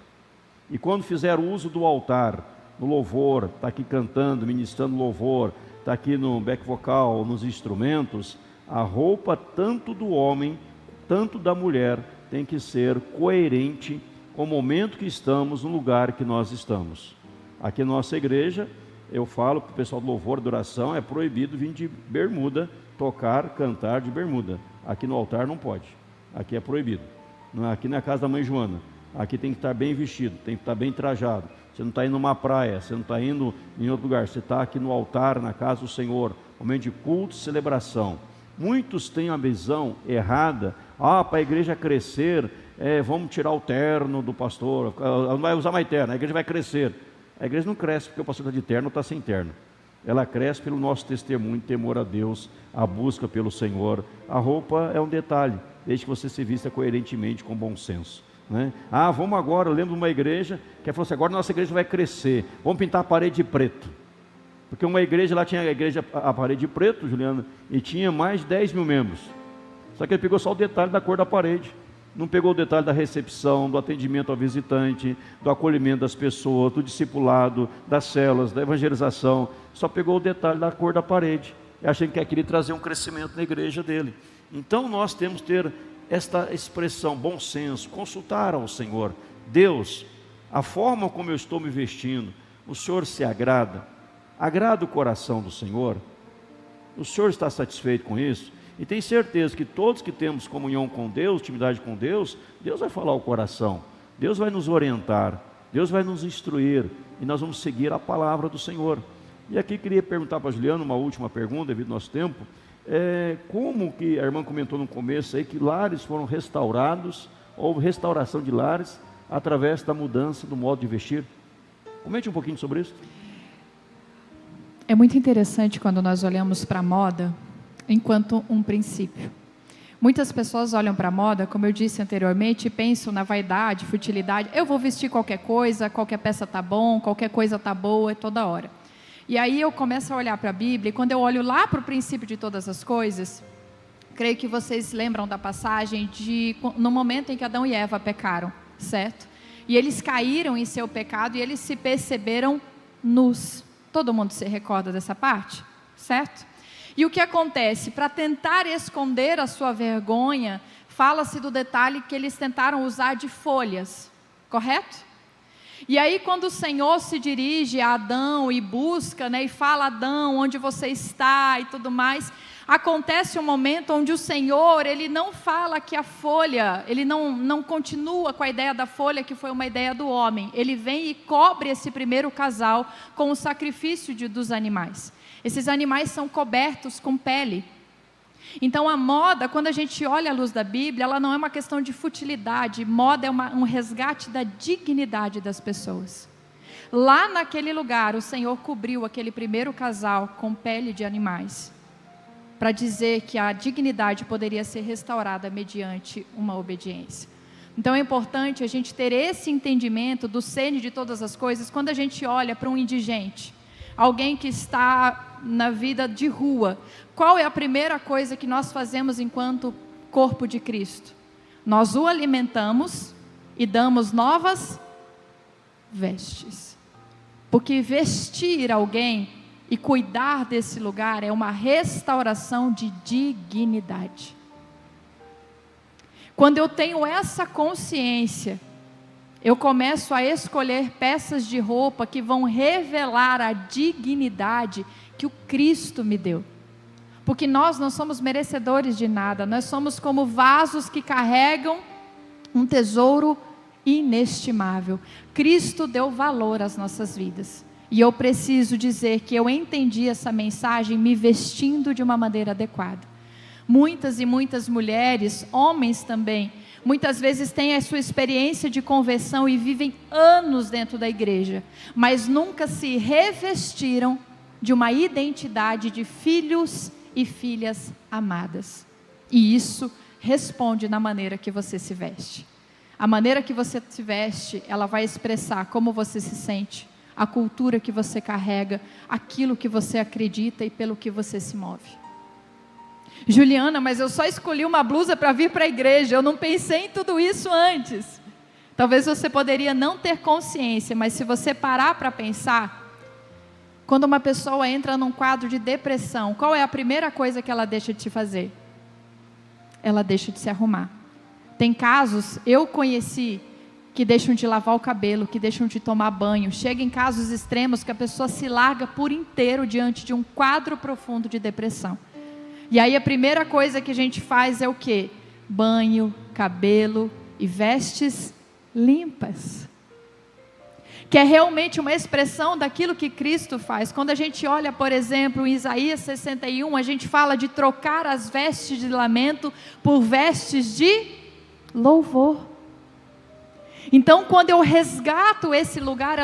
E quando fizer uso do altar, no louvor, está aqui cantando, ministrando louvor, está aqui no back vocal, nos instrumentos, a roupa tanto do homem, tanto da mulher, tem que ser coerente com o momento que estamos, no lugar que nós estamos. Aqui na nossa igreja, eu falo para o pessoal do louvor, de oração, é proibido vir de bermuda, tocar, cantar de bermuda. Aqui no altar não pode, aqui é proibido. Aqui na casa da mãe Joana, aqui tem que estar bem vestido, tem que estar bem trajado. Você não está indo numa praia, você não está indo em outro lugar, você está aqui no altar, na casa do Senhor, momento de culto e celebração. Muitos têm a visão errada, para a igreja crescer, vamos tirar o terno do pastor, não vai usar mais terno, a igreja vai crescer. A igreja não cresce porque o pastor está de terno ou está sem terno. Ela cresce pelo nosso testemunho, temor a Deus, a busca pelo Senhor. A roupa é um detalhe, desde que você se vista coerentemente, com bom senso, né? Vamos agora, eu lembro de uma igreja que falou assim, agora nossa igreja vai crescer, vamos pintar a parede de preto. Porque uma igreja, lá tinha a parede de preto, Juliana, e tinha mais de 10 mil membros. Só que ele pegou só o detalhe da cor da parede. Não pegou o detalhe da recepção, do atendimento ao visitante, do acolhimento das pessoas, do discipulado, das células, da evangelização. Só pegou o detalhe da cor da parede. Eu achei que queria trazer um crescimento na igreja dele. Então nós temos que ter esta expressão, bom senso, consultar ao Senhor. Deus, a forma como eu estou me vestindo, o Senhor se agrada? Agrada o coração do Senhor? O Senhor está satisfeito com isso? E tem certeza que todos que temos comunhão com Deus, intimidade com Deus, Deus vai falar ao coração, Deus vai nos orientar, Deus vai nos instruir, e nós vamos seguir a palavra do Senhor. E aqui queria perguntar para a Juliana uma última pergunta, devido ao nosso tempo, como que a irmã comentou no começo aí, que lares foram restaurados, houve restauração de lares, através da mudança do modo de vestir? Comente um pouquinho sobre isso. É muito interessante quando nós olhamos para a moda, enquanto um princípio. Muitas pessoas olham para a moda, como eu disse anteriormente, e pensam na vaidade, futilidade. Eu vou vestir qualquer coisa, qualquer peça está bom, qualquer coisa está boa, toda hora. E aí eu começo a olhar para a Bíblia, e quando eu olho lá para o princípio de todas as coisas, creio que vocês lembram da passagem no momento em que Adão e Eva pecaram, certo? E eles caíram em seu pecado e eles se perceberam nus. Todo mundo se recorda dessa parte, certo? E o que acontece? Para tentar esconder a sua vergonha, fala-se do detalhe que eles tentaram usar de folhas, correto? E aí quando o Senhor se dirige a Adão e busca, né, e fala: Adão, onde você está e tudo mais, acontece um momento onde o Senhor, Ele não fala que a folha, Ele não continua com a ideia da folha, que foi uma ideia do homem. Ele vem e cobre esse primeiro casal com o sacrifício dos animais. Esses animais são cobertos com pele. Então a moda, quando a gente olha à luz da Bíblia, ela não é uma questão de futilidade. Moda é um resgate da dignidade das pessoas. Lá naquele lugar, o Senhor cobriu aquele primeiro casal com pele de animais, para dizer que a dignidade poderia ser restaurada mediante uma obediência. Então é importante a gente ter esse entendimento do cerne de todas as coisas quando a gente olha para um indigente, alguém que está na vida de rua. Qual é a primeira coisa que nós fazemos enquanto corpo de Cristo? Nós o alimentamos e damos novas vestes. Porque vestir alguém e cuidar desse lugar é uma restauração de dignidade. Quando eu tenho essa consciência, eu começo a escolher peças de roupa que vão revelar a dignidade que o Cristo me deu. Porque nós não somos merecedores de nada, nós somos como vasos que carregam um tesouro inestimável. Cristo deu valor às nossas vidas. E eu preciso dizer que eu entendi essa mensagem me vestindo de uma maneira adequada. Muitas e muitas mulheres, homens também, muitas vezes têm a sua experiência de conversão e vivem anos dentro da igreja, mas nunca se revestiram de uma identidade de filhos e filhas amadas. E isso responde na maneira que você se veste. A maneira que você se veste, ela vai expressar como você se sente, a cultura que você carrega, aquilo que você acredita e pelo que você se move. Juliana, mas eu só escolhi uma blusa para vir para a igreja, eu não pensei em tudo isso antes. Talvez você poderia não ter consciência, mas se você parar para pensar, quando uma pessoa entra num quadro de depressão, qual é a primeira coisa que ela deixa de se fazer? Ela deixa de se arrumar. Tem casos, eu conheci, que deixam de lavar o cabelo, que deixam de tomar banho. Chega em casos extremos que a pessoa se larga por inteiro diante de um quadro profundo de depressão. E aí a primeira coisa que a gente faz é o quê? Banho, cabelo e vestes limpas. Que é realmente uma expressão daquilo que Cristo faz. Quando a gente olha, por exemplo, em Isaías 61, a gente fala de trocar as vestes de lamento por vestes de louvor. Então, quando eu resgato esse lugar,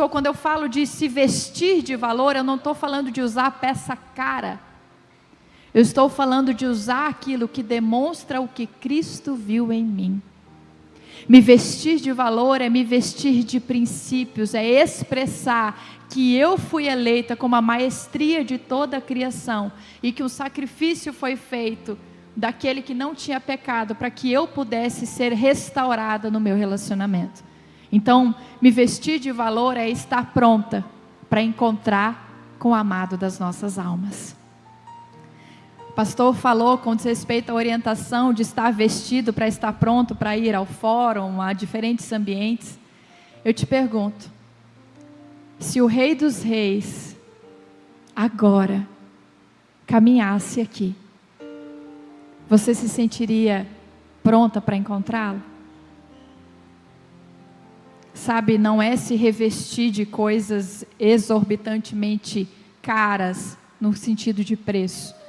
quando eu falo de se vestir de valor, eu não estou falando de usar peça cara. Eu estou falando de usar aquilo que demonstra o que Cristo viu em mim. Me vestir de valor é me vestir de princípios, é expressar que eu fui eleita com a maestria de toda a criação e que o sacrifício foi feito daquele que não tinha pecado para que eu pudesse ser restaurada no meu relacionamento. Então, me vestir de valor é estar pronta para encontrar com o amado das nossas almas. O pastor falou com respeito à orientação de estar vestido para estar pronto para ir ao fórum, a diferentes ambientes. Eu te pergunto, se o Rei dos Reis agora caminhasse aqui, você se sentiria pronta para encontrá-lo? Sabe, não é se revestir de coisas exorbitantemente caras, no sentido de preço,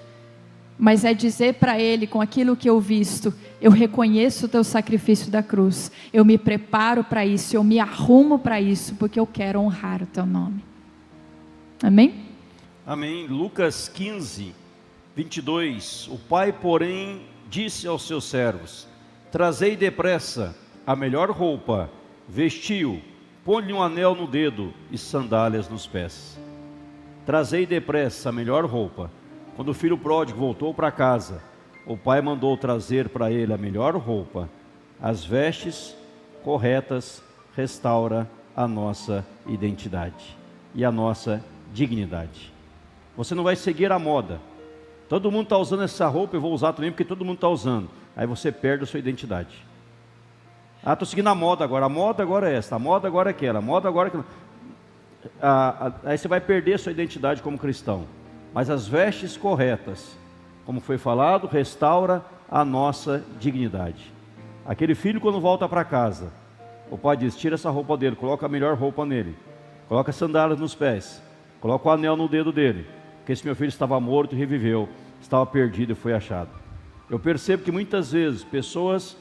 mas é dizer para Ele, com aquilo que eu visto, eu reconheço o teu sacrifício da cruz, eu me preparo para isso, eu me arrumo para isso, porque eu quero honrar o teu nome. Amém? Amém. Lucas 15, 22. O pai, porém, disse aos seus servos: trazei depressa a melhor roupa, vestiu, põe-lhe um anel no dedo e sandálias nos pés. Trazei depressa a melhor roupa. Quando o filho pródigo voltou para casa, o pai mandou trazer para ele a melhor roupa, as vestes corretas, restaura a nossa identidade e a nossa dignidade. Você não vai seguir a moda. Todo mundo está usando essa roupa, eu vou usar também porque todo mundo está usando. Aí você perde a sua identidade. Ah, estou seguindo a moda agora. A moda agora é essa, a moda agora é aquela, a moda agora é aquela. Aí você vai perder a sua identidade como cristão. Mas as vestes corretas, como foi falado, restaura a nossa dignidade. Aquele filho quando volta para casa, o pai diz, tira essa roupa dele, coloca a melhor roupa nele, coloca sandálias nos pés, coloca o anel no dedo dele, porque esse meu filho estava morto e reviveu, estava perdido e foi achado. Eu percebo que muitas vezes pessoas,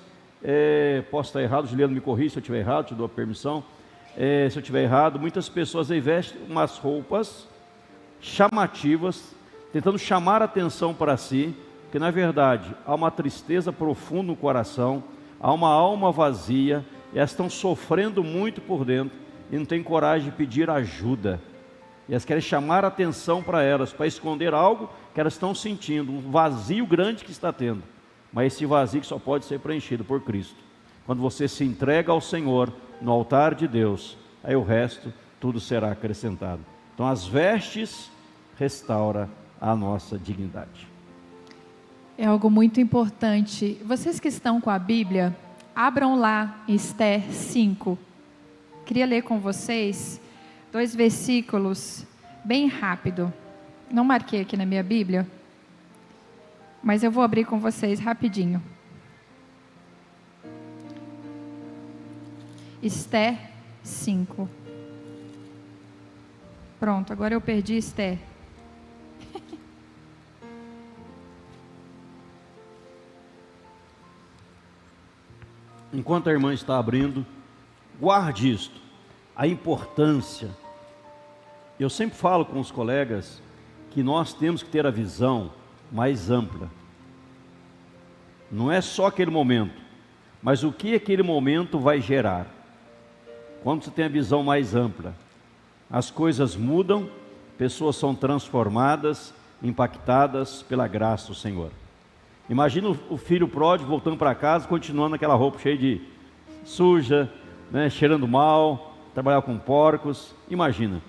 posso estar errado, Juliano me corrija se eu estiver errado, te dou a permissão, se eu estiver errado, muitas pessoas aí vestem umas roupas chamativas, tentando chamar a atenção para si, porque na verdade há uma tristeza profunda no coração, há uma alma vazia, e elas estão sofrendo muito por dentro, e não tem coragem de pedir ajuda, e elas querem chamar a atenção para elas, para esconder algo que elas estão sentindo, um vazio grande que está tendo, mas esse vazio que só pode ser preenchido por Cristo, quando você se entrega ao Senhor, no altar de Deus, aí o resto, tudo será acrescentado. Então as vestes restaura a nossa dignidade. É algo muito importante. Vocês que estão com a Bíblia, abram lá em Esther 5. Queria ler com vocês 2 versículos bem rápido. Não marquei aqui na minha Bíblia, mas eu vou abrir com vocês rapidinho. Esther 5. Pronto, agora eu perdi Esther. Enquanto a irmã está abrindo, guarde isto, a importância. Eu sempre falo com os colegas que nós temos que ter a visão mais ampla. Não é só aquele momento, mas o que aquele momento vai gerar. Quando você tem a visão mais ampla, as coisas mudam, pessoas são transformadas, impactadas pela graça do Senhor. Imagina o filho pródigo voltando para casa, continuando aquela roupa cheia de suja, né, cheirando mal, trabalhar com porcos. Imagina,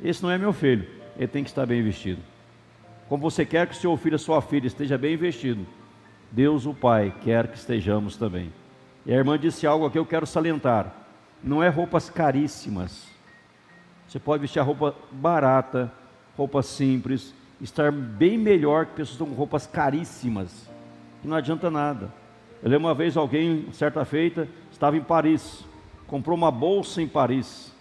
esse não é meu filho, ele tem que estar bem vestido. Como você quer que o seu filho, a sua filha esteja bem vestido, Deus o Pai quer que estejamos também. E a irmã disse algo aqui, eu quero salientar. Não é roupas caríssimas. Você pode vestir a roupa barata, roupa simples, estar bem melhor que pessoas que estão com roupas caríssimas, que não adianta nada. Eu lembro uma vez alguém, certa feita, estava em Paris, comprou uma bolsa em Paris,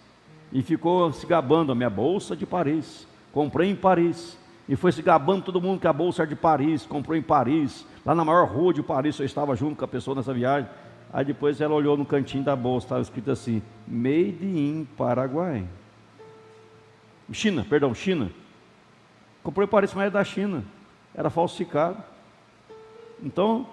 e ficou se gabando, a minha bolsa de Paris, comprei em Paris, e foi se gabando todo mundo que a bolsa era de Paris, comprou em Paris, lá na maior rua de Paris, eu estava junto com a pessoa nessa viagem. Aí depois ela olhou no cantinho da bolsa, estava escrito assim, Made in Paraguai. China. Comprou em Paris, mas era da China, era falsificado. Então,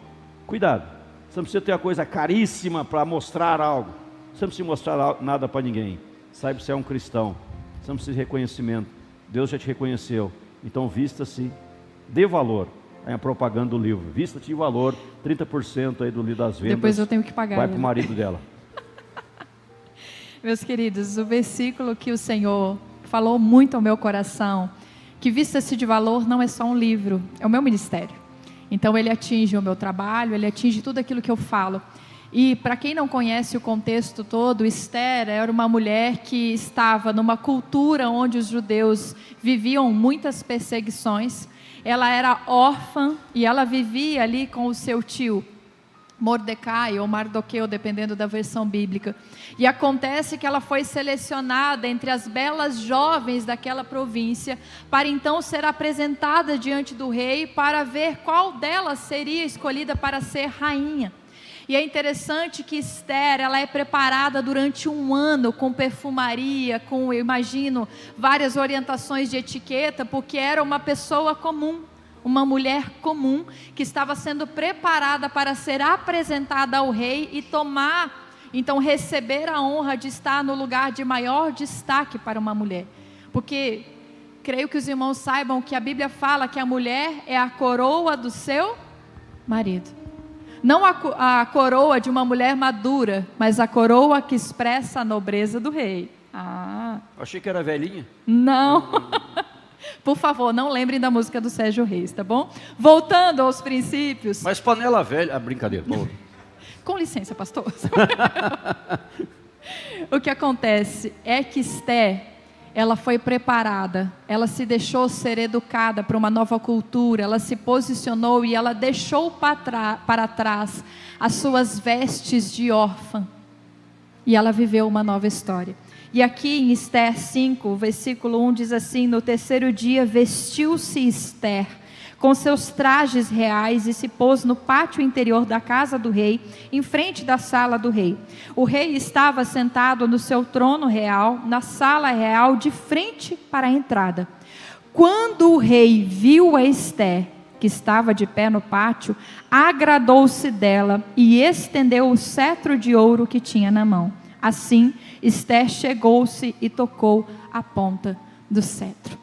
cuidado. Você não precisa ter uma coisa caríssima para mostrar algo. Você não precisa mostrar nada para ninguém. Saiba que você é um cristão. Você não precisa de reconhecimento. Deus já te reconheceu. Então, vista-se, dê valor. É a propaganda do livro. Vista-te de valor, 30% aí do livro das vendas. Depois eu tenho que pagar. Vai para o marido dela. Meus queridos, o versículo que o Senhor falou muito ao meu coração, que vista-se de valor não é só um livro, é o meu ministério. Então ele atinge o meu trabalho, ele atinge tudo aquilo que eu falo. E para quem não conhece o contexto todo, Esther era uma mulher que estava numa cultura onde os judeus viviam muitas perseguições. Ela era órfã e ela vivia ali com o seu tio Mordecai ou Mardoqueu, dependendo da versão bíblica. E acontece que ela foi selecionada entre as belas jovens daquela província para então ser apresentada diante do rei para ver qual delas seria escolhida para ser rainha. E é interessante que Esther, ela é preparada durante um ano com perfumaria, com, eu imagino, várias orientações de etiqueta, porque era uma pessoa comum, uma mulher comum, que estava sendo preparada para ser apresentada ao rei e então receber a honra de estar no lugar de maior destaque para uma mulher. Porque creio que os irmãos saibam que a Bíblia fala que a mulher é a coroa do seu marido. Não a coroa de uma mulher madura, mas a coroa que expressa a nobreza do rei. Ah, Achei que era velhinha. não. Por favor, não lembrem da música do Sérgio Reis, tá bom? Voltando aos princípios. Mas panela velha... Ah, brincadeira. Vamos. Com licença, pastor. O que acontece é que Esté, ela foi preparada, ela se deixou ser educada para uma nova cultura, ela se posicionou e ela deixou para trás as suas vestes de órfã. E ela viveu uma nova história. E aqui em Esther 5, versículo 1 diz assim: no terceiro dia vestiu-se Esther com seus trajes reais e se pôs no pátio interior da casa do rei, em frente da sala do rei. O rei estava sentado no seu trono real, na sala real, de frente para a entrada. Quando o rei viu a Esther, que estava de pé no pátio, agradou-se dela e estendeu o cetro de ouro que tinha na mão. Assim, Esther chegou-se e tocou a ponta do cetro.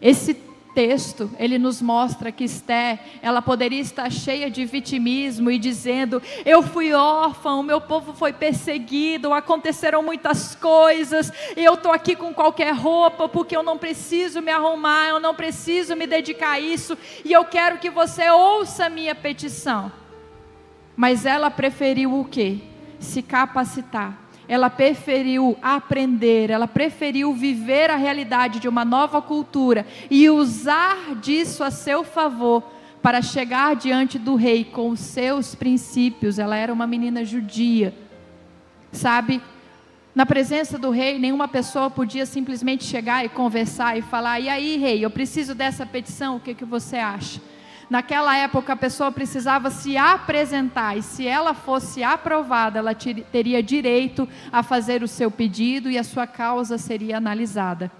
Esse texto, ele nos mostra que Esther, ela poderia estar cheia de vitimismo e dizendo: eu fui órfã, o meu povo foi perseguido, aconteceram muitas coisas, e eu estou aqui com qualquer roupa, porque eu não preciso me arrumar, eu não preciso me dedicar a isso, e eu quero que você ouça a minha petição. Mas ela preferiu o quê? Se capacitar. Ela preferiu aprender, ela preferiu viver a realidade de uma nova cultura e usar disso a seu favor para chegar diante do rei com os seus princípios. Ela era uma menina judia, sabe? Na presença do rei, nenhuma pessoa podia simplesmente chegar e conversar e falar: e aí, rei, eu preciso dessa petição, o que você acha? Naquela época a pessoa precisava se apresentar, e se ela fosse aprovada, ela teria direito a fazer o seu pedido e a sua causa seria analisada.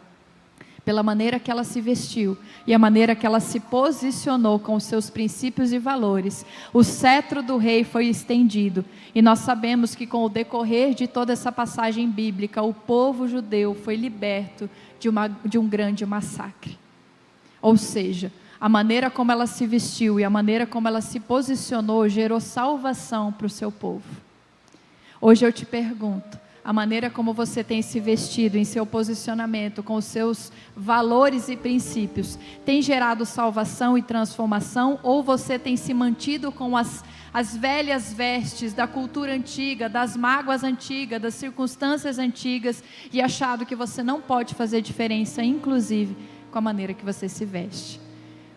Pela maneira que ela se vestiu e a maneira que ela se posicionou com os seus princípios e valores, o cetro do rei foi estendido. E nós sabemos que com o decorrer de toda essa passagem bíblica, o povo judeu foi liberto de um grande massacre. Ou seja, a maneira como ela se vestiu e a maneira como ela se posicionou gerou salvação para o seu povo. Hoje eu te pergunto, a maneira como você tem se vestido em seu posicionamento, com os seus valores e princípios, tem gerado salvação e transformação, ou você tem se mantido com as velhas vestes da cultura antiga, das mágoas antigas, das circunstâncias antigas, e achado que você não pode fazer diferença, inclusive com a maneira que você se veste?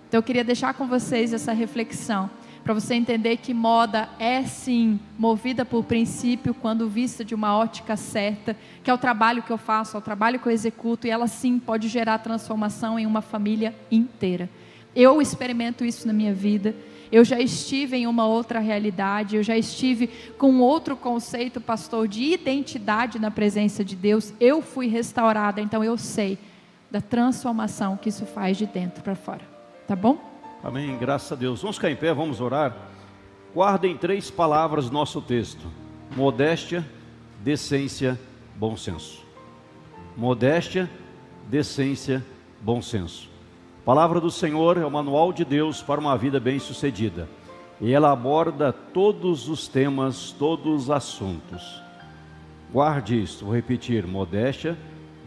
Então eu queria deixar com vocês essa reflexão, para você entender que moda é sim movida por princípio quando vista de uma ótica certa, que é o trabalho que eu faço, é o trabalho que eu executo, e ela sim pode gerar transformação em uma família inteira. Eu experimento isso na minha vida, eu já estive em uma outra realidade, eu já estive com outro conceito, pastor, de identidade na presença de Deus, eu fui restaurada, então eu sei da transformação que isso faz de dentro para fora. Tá bom? Amém, graças a Deus. Vamos ficar em pé, vamos orar. Guardem 3 palavras do nosso texto: modéstia, decência, bom senso. Modéstia, decência, bom senso. A palavra do Senhor é o manual de Deus para uma vida bem-sucedida. E ela aborda todos os temas, todos os assuntos. Guarde isso, vou repetir: modéstia,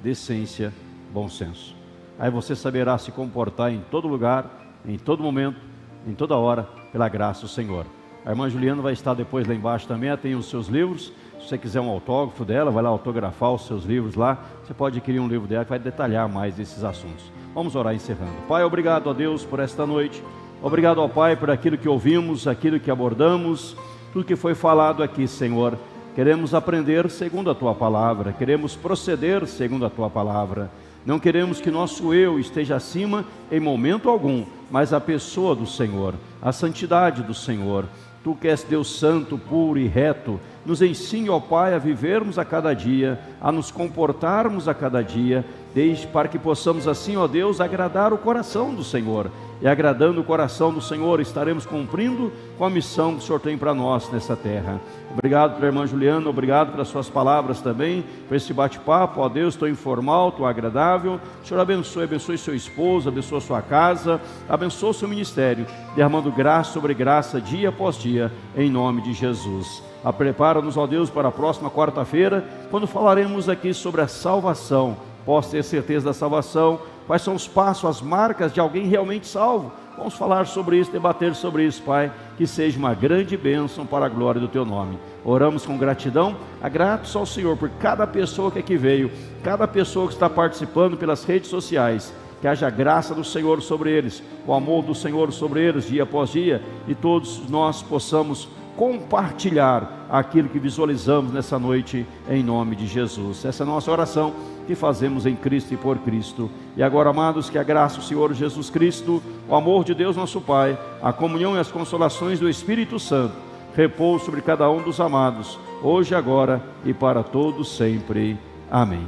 decência, bom senso. Aí você saberá se comportar em todo lugar, em todo momento, em toda hora, pela graça do Senhor. A irmã Juliana vai estar depois lá embaixo também, ela tem os seus livros. Se você quiser um autógrafo dela, vai lá autografar os seus livros lá. Você pode adquirir um livro dela que vai detalhar mais esses assuntos. Vamos orar encerrando. Pai, obrigado a Deus por esta noite. Obrigado ao Pai por aquilo que ouvimos, aquilo que abordamos, tudo que foi falado aqui, Senhor. Queremos aprender segundo a Tua Palavra, queremos proceder segundo a Tua Palavra. Não queremos que nosso eu esteja acima em momento algum, mas a pessoa do Senhor, a santidade do Senhor. Tu que és Deus santo, puro e reto, nos ensine, ó Pai, a vivermos a cada dia, a nos comportarmos a cada dia, desde para que possamos assim, ó Deus, agradar o coração do Senhor. E agradando o coração do Senhor, estaremos cumprindo com a missão que o Senhor tem para nós nessa terra. Obrigado pela irmã Juliana, obrigado pelas suas palavras também, por esse bate-papo, ó Deus, tão informal, tão agradável. O Senhor abençoe seu esposo, abençoe sua casa, abençoe o seu ministério, derramando graça sobre graça, dia após dia, em nome de Jesus. Prepara-nos, ó Deus, para a próxima quarta-feira, quando falaremos aqui sobre a salvação. Posso ter certeza da salvação, quais são os passos, as marcas de alguém realmente salvo. Vamos falar sobre isso, debater sobre isso, Pai, que seja uma grande bênção para a glória do Teu nome. Oramos com gratidão, gratos ao Senhor por cada pessoa que aqui veio, cada pessoa que está participando pelas redes sociais. Que haja graça do Senhor sobre eles, o amor do Senhor sobre eles dia após dia, e todos nós possamos compartilhar aquilo que visualizamos nessa noite, em nome de Jesus. Essa é a nossa oração que fazemos em Cristo e por Cristo. E agora, amados, que a graça do Senhor Jesus Cristo, o amor de Deus nosso Pai, a comunhão e as consolações do Espírito Santo repousem sobre cada um dos amados, hoje, agora e para todos sempre. Amém.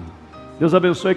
Deus abençoe.